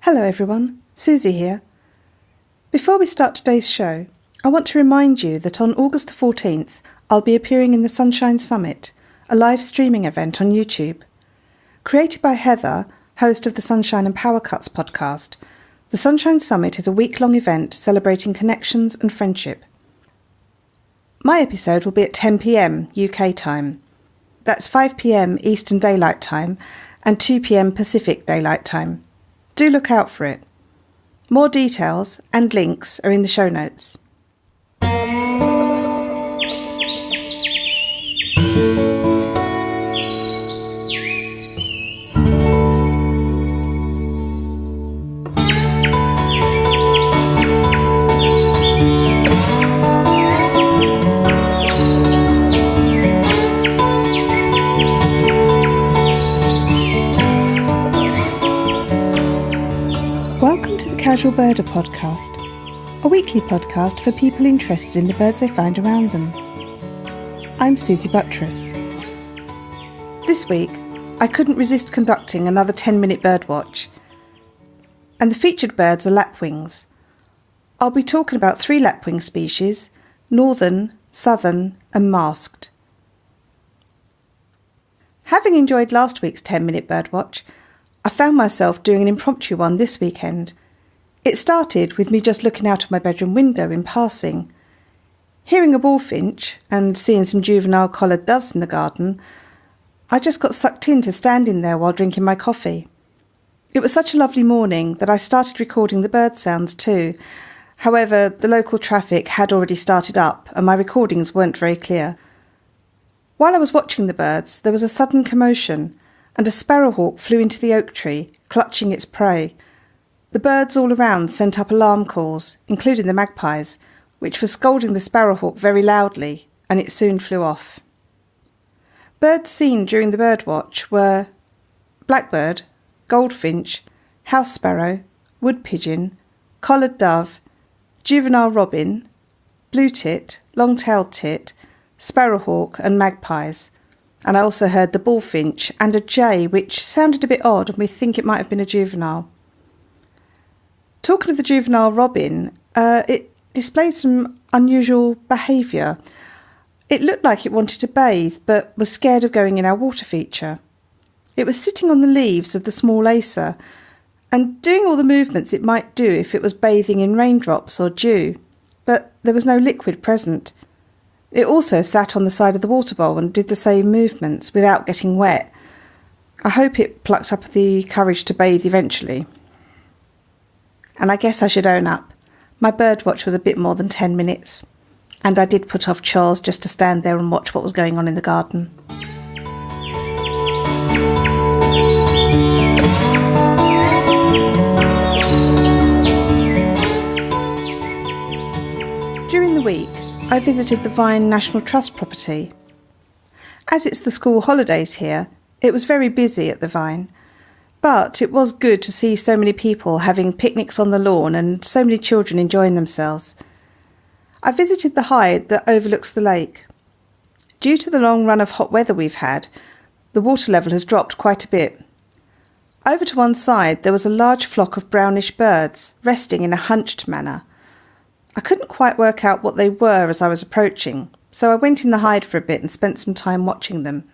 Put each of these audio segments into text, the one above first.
Hello everyone, Susie here. Before we start today's show, I want to remind you that on August the 14th, I'll be appearing in the Sunshine Summit, a live streaming event on YouTube. Created by Heather, host of the Sunshine and Power Cuts podcast, the Sunshine Summit is a week-long event celebrating connections and friendship. My episode will be at 10 p.m. UK time. That's 5 p.m. Eastern Daylight Time and 2 p.m. Pacific Daylight Time. Do look out for it. More details and links are in the show notes. Welcome to the Casual Birder Podcast, a weekly podcast for people interested in the birds they find around them. I'm Susie Buttress. This week, I couldn't resist conducting another 10-minute birdwatch, and the featured birds are lapwings. I'll be talking about 3 lapwing species: northern, southern and masked. Having enjoyed last week's 10-minute birdwatch, I found myself doing an impromptu one this weekend. It started with me just looking out of my bedroom window in passing. Hearing a bullfinch and seeing some juvenile collared doves in the garden, I just got sucked into standing there while drinking my coffee. It was such a lovely morning that I started recording the bird sounds too. However, the local traffic had already started up and my recordings weren't very clear. While I was watching the birds, there was a sudden commotion, and a sparrowhawk flew into the oak tree, clutching its prey. The birds all around sent up alarm calls, including the magpies, which were scolding the sparrowhawk very loudly, and it soon flew off. Birds seen during the birdwatch were blackbird, goldfinch, house sparrow, wood pigeon, collared dove, juvenile robin, blue tit, long-tailed tit, sparrowhawk and magpies. And I also heard the bullfinch and a jay, which sounded a bit odd and we think it might have been a juvenile. Talking of the juvenile robin, it displayed some unusual behaviour. It looked like it wanted to bathe but was scared of going in our water feature. It was sitting on the leaves of the small acer and doing all the movements it might do if it was bathing in raindrops or dew, but there was no liquid present. It also sat on the side of the water bowl and did the same movements without getting wet. I hope it plucked up the courage to bathe eventually. And I guess I should own up. My birdwatch was a bit more than 10 minutes. And I did put off chores just to stand there and watch what was going on in the garden. During the week, I visited the Vine National Trust property. As it's the school holidays here, it was very busy at the Vine, but it was good to see so many people having picnics on the lawn and so many children enjoying themselves. I visited the hide that overlooks the lake. Due to the long run of hot weather we've had, the water level has dropped quite a bit. Over to one side there was a large flock of brownish birds resting in a hunched manner. I couldn't quite work out what they were as I was approaching, so I went in the hide for a bit and spent some time watching them.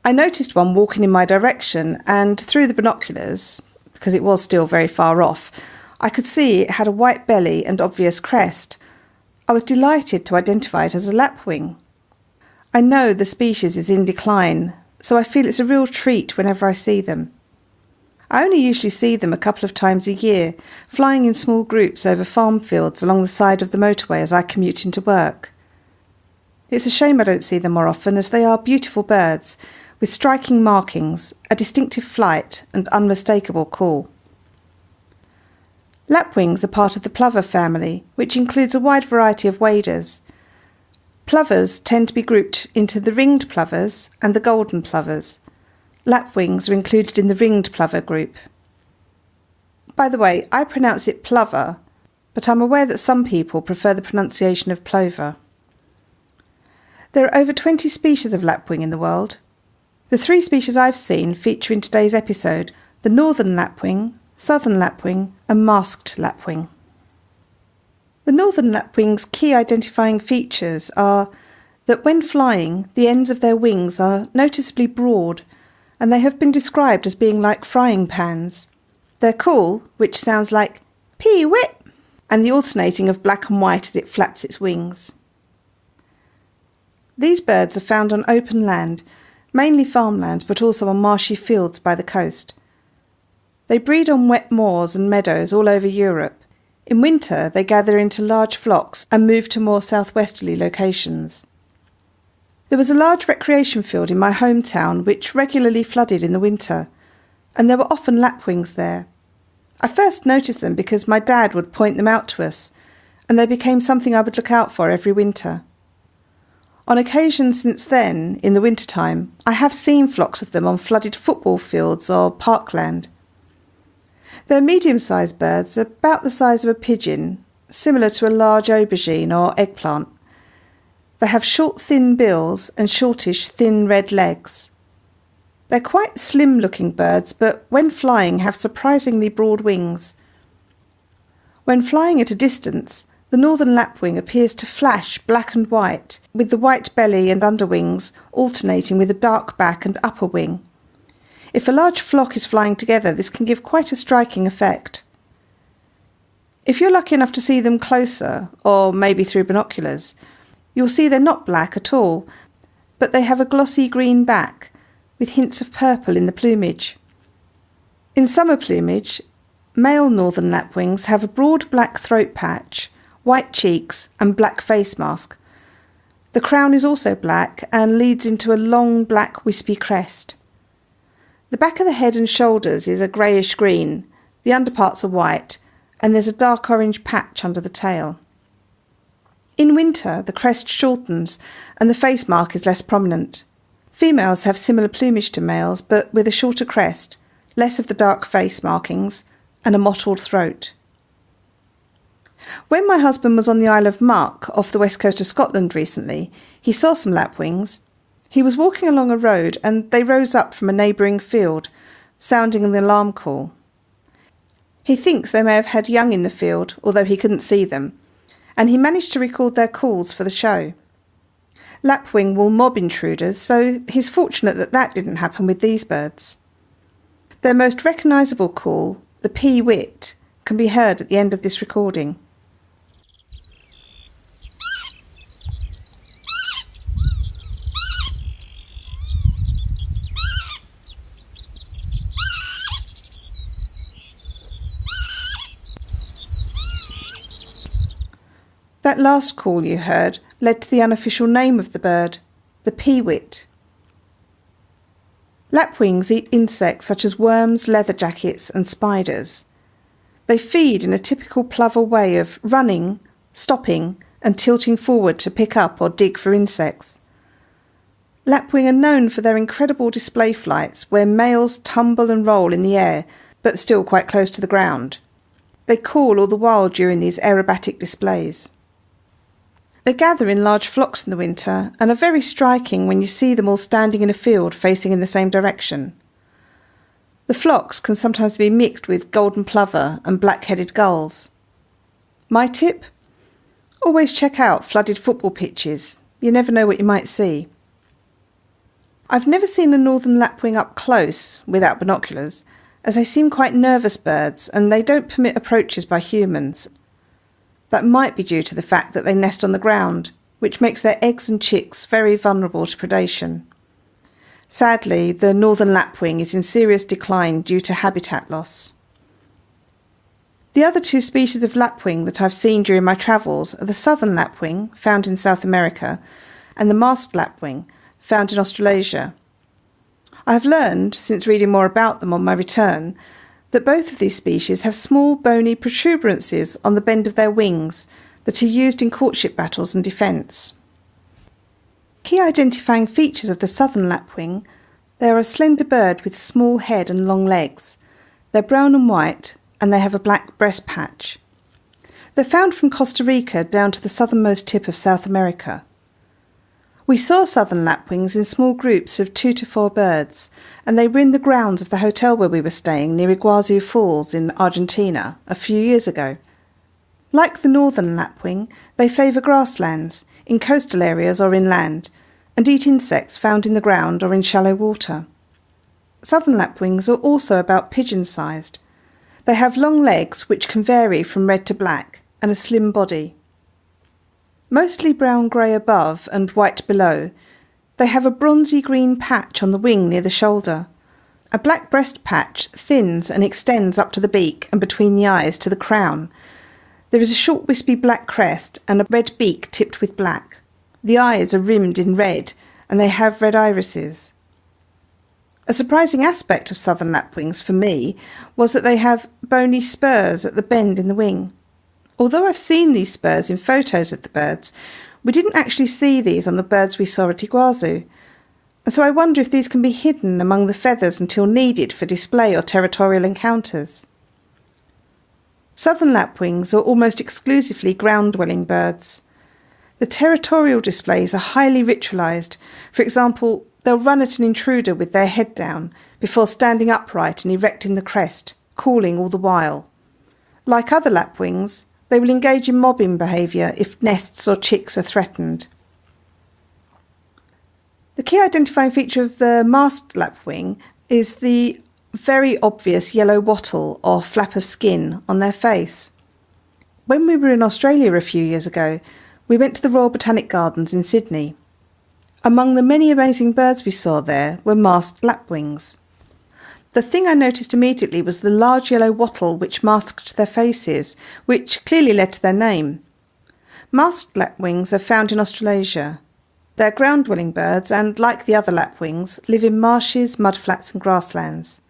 I noticed one walking in my direction, and through the binoculars, because it was still very far off, I could see it had a white belly and obvious crest. I was delighted to identify it as a lapwing. I know the species is in decline, so I feel it's a real treat whenever I see them. I only usually see them a couple of times a year, flying in small groups over farm fields along the side of the motorway as I commute into work. It's a shame I don't see them more often, as they are beautiful birds, with striking markings, a distinctive flight and unmistakable call. Lapwings are part of the plover family, which includes a wide variety of waders. Plovers tend to be grouped into the ringed plovers and the golden plovers. Lapwings are included in the ringed plover group. By the way, I pronounce it plover, but I'm aware that some people prefer the pronunciation of plover. There are over 20 species of lapwing in the world. The 3 species I've seen feature in today's episode: the northern lapwing, southern lapwing and masked lapwing. The northern lapwing's key identifying features are that when flying, the ends of their wings are noticeably broad, and they have been described as being like frying pans. Their call, which sounds like pee-wit, and the alternating of black and white as it flaps its wings. These birds are found on open land, mainly farmland, but also on marshy fields by the coast. They breed on wet moors and meadows all over Europe. In winter, they gather into large flocks and move to more southwesterly locations. There was a large recreation field in my hometown which regularly flooded in the winter, and there were often lapwings there. I first noticed them because my dad would point them out to us, and they became something I would look out for every winter. On occasion since then, in the wintertime, I have seen flocks of them on flooded football fields or parkland. They're medium-sized birds, about the size of a pigeon, similar to a large aubergine or eggplant. They have short, thin bills and shortish, thin red legs. They're quite slim-looking birds, but when flying have surprisingly broad wings. When flying at a distance, the northern lapwing appears to flash black and white, with the white belly and underwings alternating with a dark back and upper wing. If a large flock is flying together, this can give quite a striking effect. If you're lucky enough to see them closer, or maybe through binoculars, you'll see they're not black at all, but they have a glossy green back, with hints of purple in the plumage. In summer plumage, male northern lapwings have a broad black throat patch, white cheeks and black face mask. The crown is also black and leads into a long black wispy crest. The back of the head and shoulders is a greyish-green, the underparts are white, and there's a dark orange patch under the tail. In winter, the crest shortens and the face mark is less prominent. Females have similar plumage to males, but with a shorter crest, less of the dark face markings, and a mottled throat. When my husband was on the Isle of Muck off the west coast of Scotland recently, he saw some lapwings. He was walking along a road and they rose up from a neighbouring field, sounding an alarm call. He thinks they may have had young in the field, although he couldn't see them, and he managed to record their calls for the show. Lapwing will mob intruders, so he's fortunate that that didn't happen with these birds. Their most recognisable call, the pee-wit, can be heard at the end of this recording. That last call you heard led to the unofficial name of the bird, the pee-wit. Lapwings eat insects such as worms, leather jackets and spiders. They feed in a typical plover way of running, stopping and tilting forward to pick up or dig for insects. Lapwing are known for their incredible display flights where males tumble and roll in the air but still quite close to the ground. They call all the while during these aerobatic displays. They gather in large flocks in the winter and are very striking when you see them all standing in a field facing in the same direction. The flocks can sometimes be mixed with golden plover and black-headed gulls. My tip? Always check out flooded football pitches. You never know what you might see. I've never seen a northern lapwing up close without binoculars, as they seem quite nervous birds and they don't permit approaches by humans. That might be due to the fact that they nest on the ground, which makes their eggs and chicks very vulnerable to predation. Sadly, the northern lapwing is in serious decline due to habitat loss. The other two species of lapwing that I've seen during my travels are the southern lapwing, found in South America, and the masked lapwing, found in Australasia. I have learned, since reading more about them on my return, that both of these species have small bony protuberances on the bend of their wings that are used in courtship battles and defence. Key identifying features of the southern lapwing: they are a slender bird with a small head and long legs. They're brown and white, and they have a black breast patch. They're found from Costa Rica down to the southernmost tip of South America. We saw southern lapwings in small groups of 2 to 4 birds, and they were in the grounds of the hotel where we were staying near Iguazu Falls in Argentina a few years ago. Like the northern lapwing, they favour grasslands, in coastal areas or inland, and eat insects found in the ground or in shallow water. Southern lapwings are also about pigeon-sized. They have long legs which can vary from red to black, and a slim body. Mostly brown-grey above and white below, they have a bronzy green patch on the wing near the shoulder. A black breast patch thins and extends up to the beak and between the eyes to the crown. There is a short wispy black crest and a red beak tipped with black. The eyes are rimmed in red, and they have red irises. A surprising aspect of southern lapwings for me was that they have bony spurs at the bend in the wing. Although I've seen these spurs in photos of the birds, we didn't actually see these on the birds we saw at Iguazu. And so I wonder if these can be hidden among the feathers until needed for display or territorial encounters. Southern lapwings are almost exclusively ground-dwelling birds. The territorial displays are highly ritualised. For example, they'll run at an intruder with their head down before standing upright and erecting the crest, calling all the while. Like other lapwings, they will engage in mobbing behaviour if nests or chicks are threatened. The key identifying feature of the masked lapwing is the very obvious yellow wattle or flap of skin on their face. When we were in Australia a few years ago, we went to the Royal Botanic Gardens in Sydney. Among the many amazing birds we saw there were masked lapwings. The thing I noticed immediately was the large yellow wattle which masked their faces, which clearly led to their name. Masked lapwings are found in Australasia. They're ground-dwelling birds and, like the other lapwings, live in marshes, mudflats and grasslands.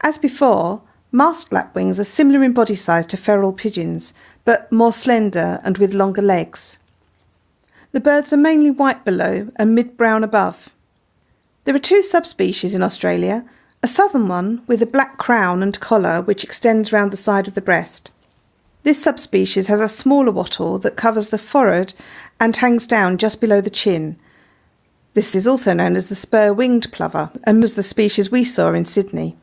As before, masked lapwings are similar in body size to feral pigeons, but more slender and with longer legs. The birds are mainly white below and mid-brown above. There are 2 subspecies in Australia, a southern one with a black crown and collar which extends round the side of the breast. This subspecies has a smaller wattle that covers the forehead and hangs down just below the chin. This is also known as the spur-winged plover and was the species we saw in Sydney.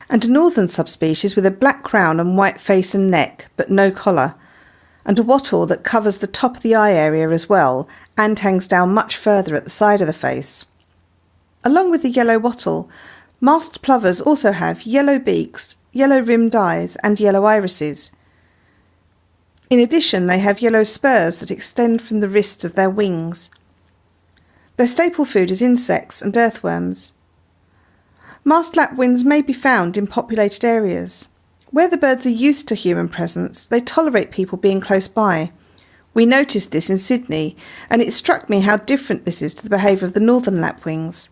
And a northern subspecies with a black crown and white face and neck, but no collar, and a wattle that covers the top of the eye area as well and hangs down much further at the side of the face. Along with the yellow wattle, masked plovers also have yellow beaks, yellow rimmed eyes and yellow irises. In addition, they have yellow spurs that extend from the wrists of their wings. Their staple food is insects and earthworms. Masked lapwings may be found in populated areas. Where the birds are used to human presence, they tolerate people being close by. We noticed this in Sydney, and it struck me how different this is to the behaviour of the northern lapwings.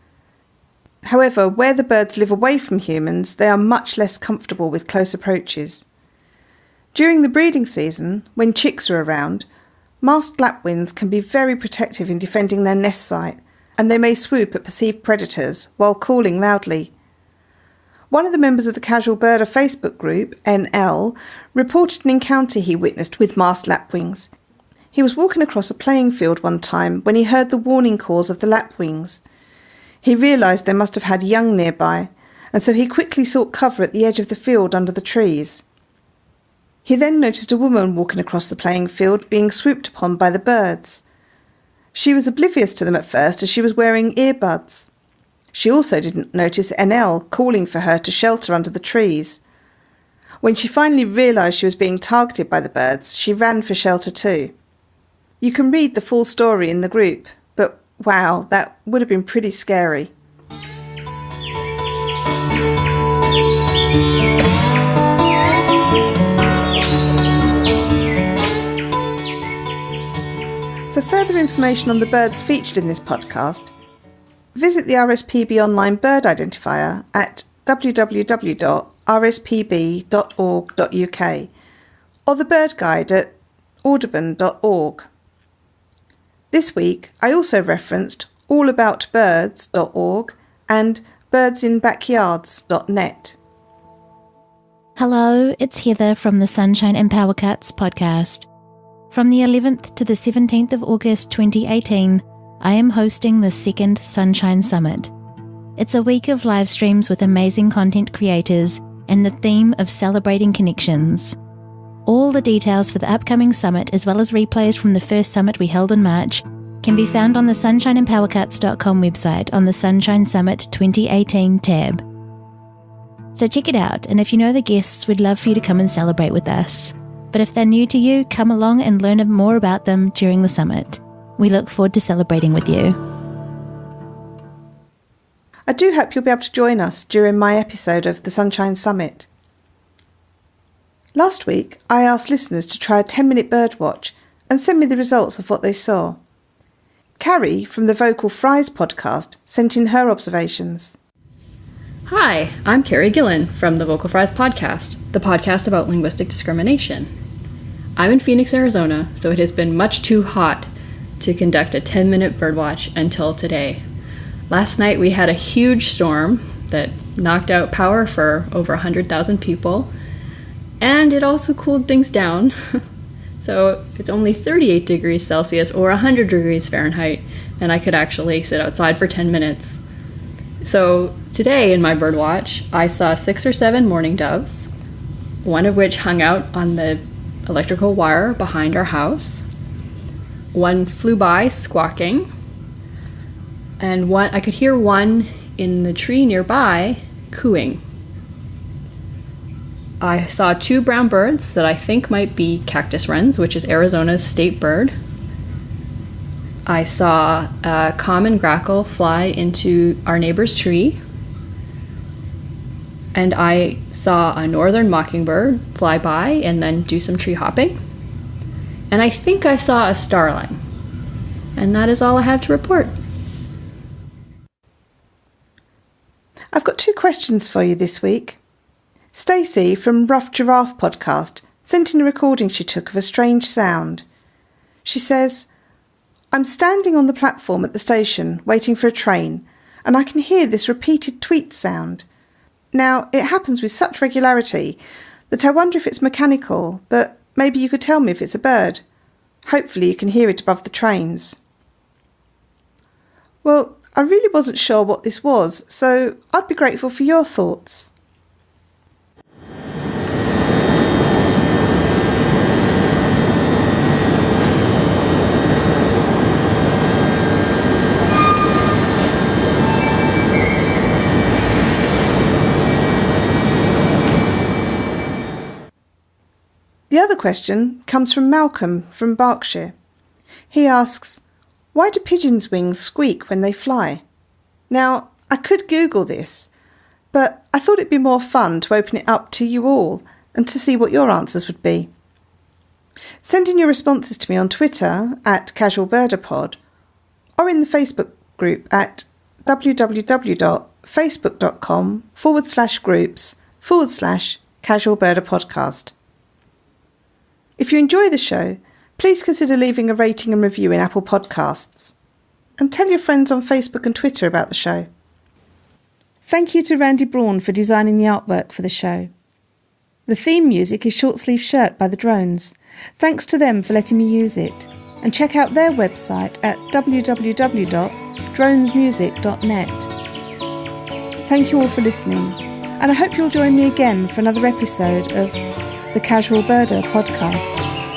However, where the birds live away from humans, they are much less comfortable with close approaches. During the breeding season, when chicks are around, masked lapwings can be very protective in defending their nest site, and they may swoop at perceived predators while calling loudly. One of the members of the Casual Birder Facebook group, NL, reported an encounter he witnessed with masked lapwings. He was walking across a playing field one time when he heard the warning calls of the lapwings. He realised they must have had young nearby, and so he quickly sought cover at the edge of the field under the trees. He then noticed a woman walking across the playing field being swooped upon by the birds. She was oblivious to them at first as she was wearing earbuds. She also didn't notice NL calling for her to shelter under the trees. When she finally realised she was being targeted by the birds, she ran for shelter too. You can read the full story in the group, but wow, that would have been pretty scary. For further information on the birds featured in this podcast, visit the RSPB online bird identifier at www.rspb.org.uk or the bird guide at audubon.org. This week I also referenced allaboutbirds.org and birdsinbackyards.net. Hello, it's Heather from the Sunshine and Power Cuts podcast. From the 11th to the 17th of August 2018, I am hosting the second Sunshine Summit. It's a week of live streams with amazing content creators and the theme of celebrating connections. All the details for the upcoming summit, as well as replays from the first summit we held in March, can be found on the sunshineandpowercuts.com website on the Sunshine Summit 2018 tab. So check it out, and if you know the guests, we'd love for you to come and celebrate with us. But if they're new to you, come along and learn more about them during the summit. We look forward to celebrating with you. I do hope you'll be able to join us during my episode of the Sunshine Summit. Last week, I asked listeners to try a 10-minute birdwatch and send me the results of what they saw. Carrie from the Vocal Fries podcast sent in her observations. Hi, I'm Carrie Gillen from the Vocal Fries Podcast, the podcast about linguistic discrimination. I'm in Phoenix, Arizona, so it has been much too hot to conduct a 10-minute birdwatch until today. Last night we had a huge storm that knocked out power for over 100,000 people, and it also cooled things down. So it's only 38 degrees Celsius or 100 degrees Fahrenheit, and I could actually sit outside for 10 minutes. So today in my birdwatch, I saw 6 or 7 mourning doves, one of which hung out on the electrical wire behind our house. One flew by squawking, and I could hear one in the tree nearby cooing. I saw 2 brown birds that I think might be cactus wrens, which is Arizona's state bird. I saw a common grackle fly into our neighbor's tree. And I saw a northern mockingbird fly by and then do some tree hopping. And I think I saw a starling. And that is all I have to report. I've got 2 questions for you this week. Stacey from Giraffe Podcast sent in a recording she took of a strange sound. She says, "I'm standing on the platform at the station waiting for a train, and I can hear this repeated tweet sound. Now, it happens with such regularity that I wonder if it's mechanical, but maybe you could tell me if it's a bird. Hopefully you can hear it above the trains." Well, I really wasn't sure what this was, so I'd be grateful for your thoughts. The other question comes from Malcolm from Berkshire. He asks, "Why do pigeons' wings squeak when they fly?" Now, I could Google this, but I thought it'd be more fun to open it up to you all and to see what your answers would be. Send in your responses to me on Twitter at CasualBirderPod or in the Facebook group at www.facebook.com/groups/CasualBirderPodcast. If you enjoy the show, please consider leaving a rating and review in Apple Podcasts. And tell your friends on Facebook and Twitter about the show. Thank you to Randy Braun for designing the artwork for the show. The theme music is Short Sleeve Shirt by the Drones. Thanks to them for letting me use it. And check out their website at www.dronesmusic.net. Thank you all for listening, and I hope you'll join me again for another episode of the Casual Birder Podcast.